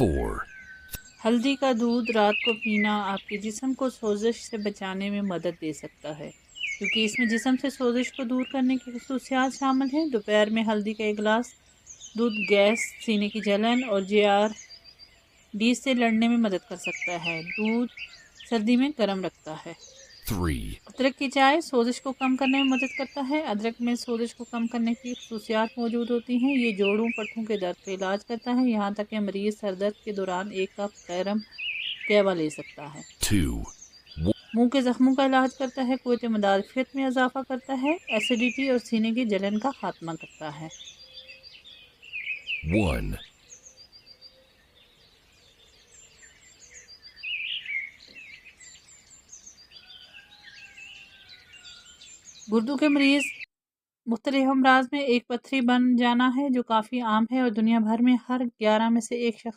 4, ہلدی کا دودھ رات کو پینا آپ کے جسم کو سوزش سے بچانے میں مدد دے سکتا ہے کیونکہ اس میں جسم سے سوزش کو دور کرنے کی خصوصیات شامل ہیں۔ دوپہر میں ہلدی کا ایک گلاس دودھ گیس، سینے کی جلن اور JRD سے لڑنے میں مدد کر سکتا ہے۔ دودھ سردی میں گرم رکھتا ہے۔ 3, ادرک کی چائے سوزش کو کم کرنے میں مدد کرتا ہے۔ ادرک میں سوزش کو کم کرنے کی خصوصیات موجود ہوتی ہیں۔ یہ جوڑوں پٹھوں کے درد کا علاج کرتا ہے، یہاں تک کہ مریض سر درد کے دوران ایک کپ گرم قہوہ لے سکتا ہے۔ 2, منہ کے زخموں کا علاج کرتا ہے، قوت مدافعت میں اضافہ کرتا ہے، ایسیڈیٹی اور سینے کی جلن کا خاتمہ کرتا ہے۔ 1, گردوں کے مریض مختلف امراض میں ایک پتھری بن جانا ہے جو کافی عام ہے اور دنیا بھر میں ہر 11 میں سے ایک شخص